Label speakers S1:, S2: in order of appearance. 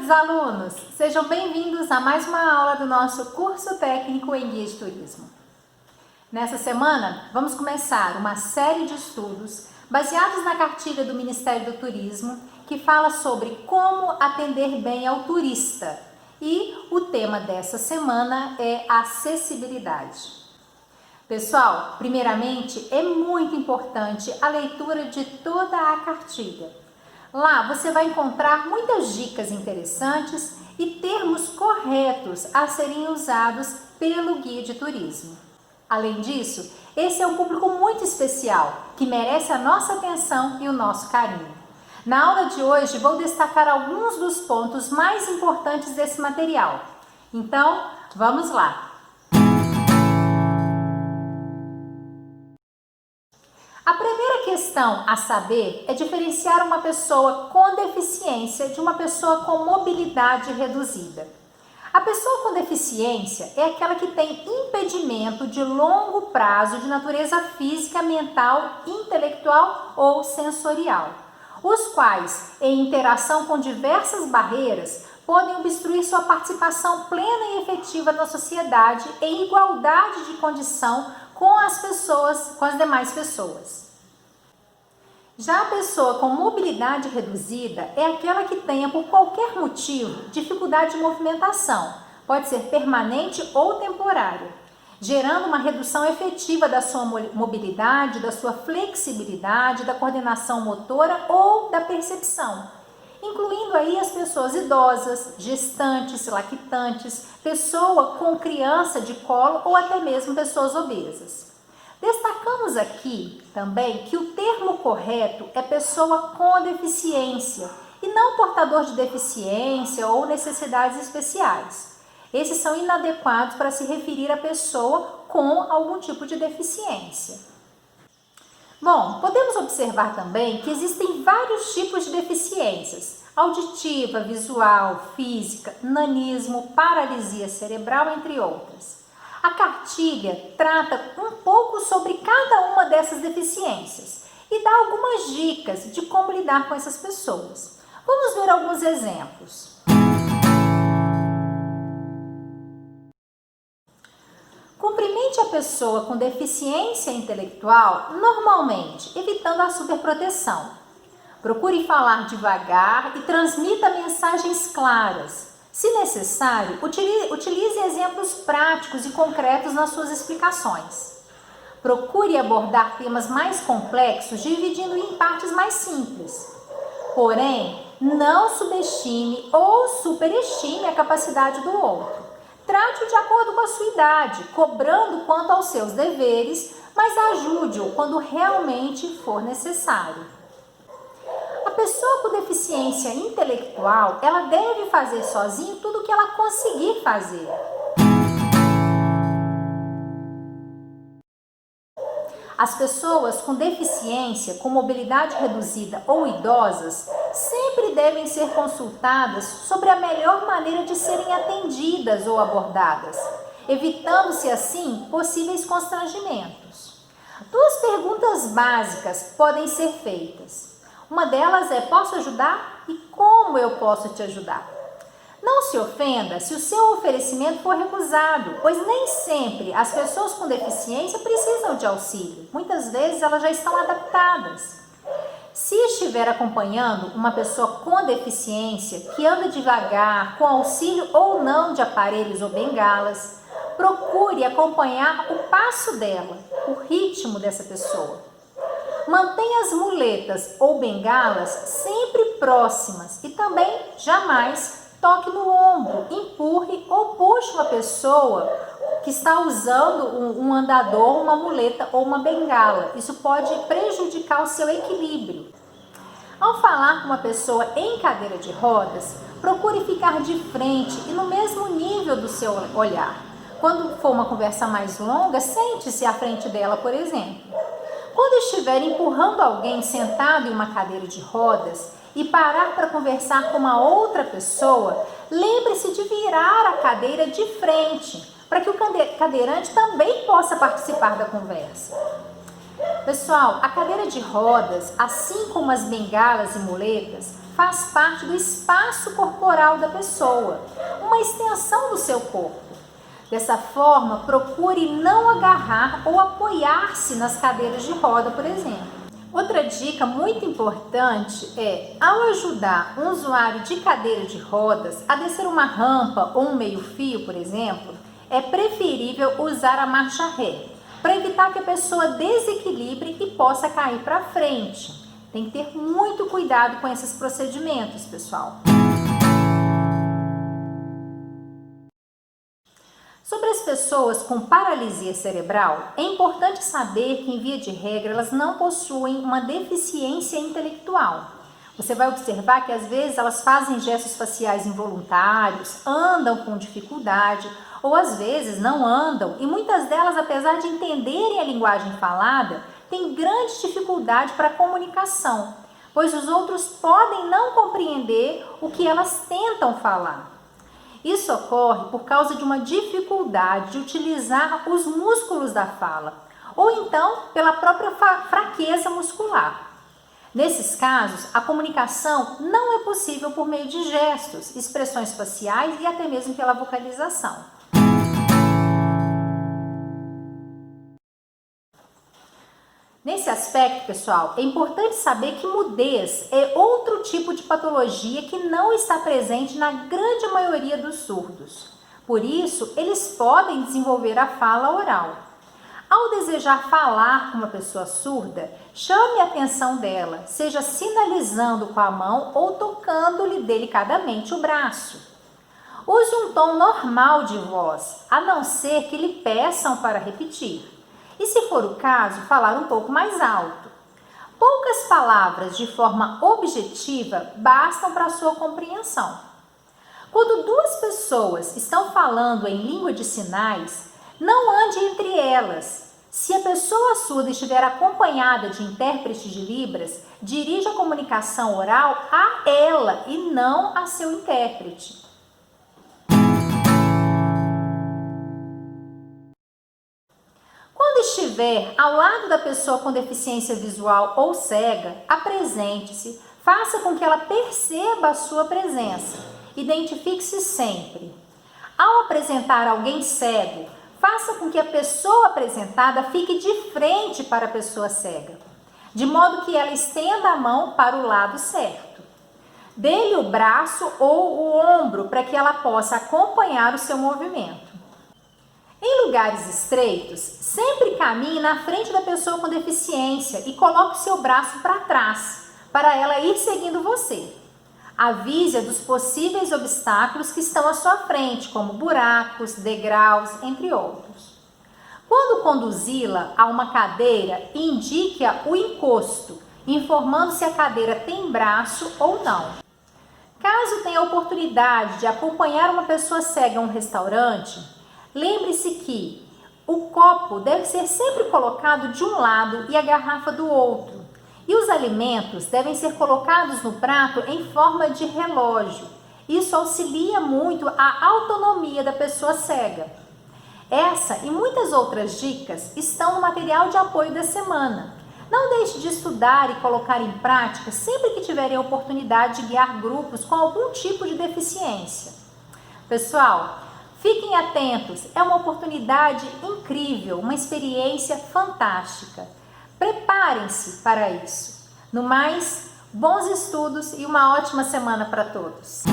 S1: queridos alunos! Sejam bem-vindos a mais uma aula do nosso curso técnico em guia de turismo. Nessa semana, vamos começar uma série de estudos baseados na cartilha do Ministério do Turismo, que fala sobre como atender bem ao turista. E o tema dessa semana é acessibilidade. Pessoal, primeiramente, é muito importante a leitura de toda a cartilha. Lá você vai encontrar muitas dicas interessantes e termos corretos a serem usados pelo guia de turismo. Além disso, esse é um público muito especial, que merece a nossa atenção e o nosso carinho. Na aula de hoje, vou destacar alguns dos pontos mais importantes desse material. Então, vamos lá! A primeira questão a saber é diferenciar uma pessoa com deficiência de uma pessoa com mobilidade reduzida. A pessoa com deficiência é aquela que tem impedimento de longo prazo de natureza física, mental, intelectual ou sensorial, os quais, em interação com diversas barreiras, podem obstruir sua participação plena e efetiva na sociedade em igualdade de condição com as demais pessoas. Já a pessoa com mobilidade reduzida é aquela que tenha, por qualquer motivo, dificuldade de movimentação, pode ser permanente ou temporária, gerando uma redução efetiva da sua mobilidade, da sua flexibilidade, da coordenação motora ou da percepção, incluindo aí as pessoas idosas, gestantes, lactantes, pessoa com criança de colo ou até mesmo pessoas obesas. Destacamos aqui também que o termo correto é pessoa com deficiência e não portador de deficiência ou necessidades especiais. Esses são inadequados para se referir a pessoa com algum tipo de deficiência. Bom, podemos observar também que existem vários tipos de deficiências: auditiva, visual, física, nanismo, paralisia cerebral, entre outras. A cartilha trata um pouco sobre cada uma dessas deficiências e dá algumas dicas de como lidar com essas pessoas. Vamos ver alguns exemplos. Cumprimente a pessoa com deficiência intelectual normalmente, evitando a superproteção. Procure falar devagar e transmita mensagens claras. Se necessário, utilize exemplos práticos e concretos nas suas explicações. Procure abordar temas mais complexos, dividindo em partes mais simples. Porém, não subestime ou superestime a capacidade do outro. Trate-o de acordo com a sua idade, cobrando quanto aos seus deveres, mas ajude-o quando realmente for necessário. A pessoa com deficiência intelectual, ela deve fazer sozinha tudo o que ela conseguir fazer. As pessoas com deficiência, com mobilidade reduzida ou idosas, sempre devem ser consultadas sobre a melhor maneira de serem atendidas ou abordadas, evitando-se assim possíveis constrangimentos. Duas perguntas básicas podem ser feitas. Uma delas é: posso ajudar? E como eu posso te ajudar? Não se ofenda se o seu oferecimento for recusado, pois nem sempre as pessoas com deficiência precisam de auxílio. Muitas vezes elas já estão adaptadas. Se estiver acompanhando uma pessoa com deficiência que anda devagar, com auxílio ou não de aparelhos ou bengalas, procure acompanhar o passo dela, o ritmo dessa pessoa. Mantenha as muletas ou bengalas sempre próximas e também jamais toque no ombro, empurre ou puxe uma pessoa que está usando um andador, uma muleta ou uma bengala. Isso pode prejudicar o seu equilíbrio. Ao falar com uma pessoa em cadeira de rodas, procure ficar de frente e no mesmo nível do seu olhar. Quando for uma conversa mais longa, sente-se à frente dela, por exemplo. Quando estiver empurrando alguém sentado em uma cadeira de rodas e parar para conversar com uma outra pessoa, lembre-se de virar a cadeira de frente, para que o cadeirante também possa participar da conversa. Pessoal, a cadeira de rodas, assim como as bengalas e muletas, faz parte do espaço corporal da pessoa, uma extensão do seu corpo. Dessa forma, procure não agarrar ou apoiar-se nas cadeiras de roda, por exemplo. Outra dica muito importante é, ao ajudar um usuário de cadeira de rodas a descer uma rampa ou um meio-fio, por exemplo, é preferível usar a marcha ré, para evitar que a pessoa desequilibre e possa cair para frente. Tem que ter muito cuidado com esses procedimentos, pessoal. Sobre as pessoas com paralisia cerebral, é importante saber que, em via de regra, elas não possuem uma deficiência intelectual. Você vai observar que, às vezes, elas fazem gestos faciais involuntários, andam com dificuldade, ou, às vezes, não andam, e muitas delas, apesar de entenderem a linguagem falada, têm grande dificuldade para a comunicação, pois os outros podem não compreender o que elas tentam falar. Isso ocorre por causa de uma dificuldade de utilizar os músculos da fala, ou então pela própria fraqueza muscular. Nesses casos, a comunicação não é possível por meio de gestos, expressões faciais e até mesmo pela vocalização. Nesse aspecto, pessoal, é importante saber que mudez é outro tipo de patologia que não está presente na grande maioria dos surdos. Por isso, eles podem desenvolver a fala oral. Ao desejar falar com uma pessoa surda, chame a atenção dela, seja sinalizando com a mão ou tocando-lhe delicadamente o braço. Use um tom normal de voz, a não ser que lhe peçam para repetir. E, se for o caso, falar um pouco mais alto. Poucas palavras de forma objetiva bastam para a sua compreensão. Quando duas pessoas estão falando em língua de sinais, não ande entre elas. Se a pessoa surda estiver acompanhada de intérprete de Libras, dirija a comunicação oral a ela e não a seu intérprete. Quando estiver ao lado da pessoa com deficiência visual ou cega, apresente-se, faça com que ela perceba a sua presença. Identifique-se sempre. Ao apresentar alguém cego, faça com que a pessoa apresentada fique de frente para a pessoa cega, de modo que ela estenda a mão para o lado certo. Dê-lhe o braço ou o ombro para que ela possa acompanhar o seu movimento. Em lugares estreitos, sempre caminhe na frente da pessoa com deficiência e coloque o seu braço para trás, para ela ir seguindo você. Avise-a dos possíveis obstáculos que estão à sua frente, como buracos, degraus, entre outros. Quando conduzi-la a uma cadeira, indique-a o encosto, informando se a cadeira tem braço ou não. Caso tenha a oportunidade de acompanhar uma pessoa cega a um restaurante, lembre-se que o copo deve ser sempre colocado de um lado e a garrafa do outro. E os alimentos devem ser colocados no prato em forma de relógio. Isso auxilia muito a autonomia da pessoa cega. Essa e muitas outras dicas estão no material de apoio da semana. Não deixe de estudar e colocar em prática sempre que tiverem a oportunidade de guiar grupos com algum tipo de deficiência. Pessoal, fiquem atentos, é uma oportunidade incrível, uma experiência fantástica. Preparem-se para isso. No mais, bons estudos e uma ótima semana para todos.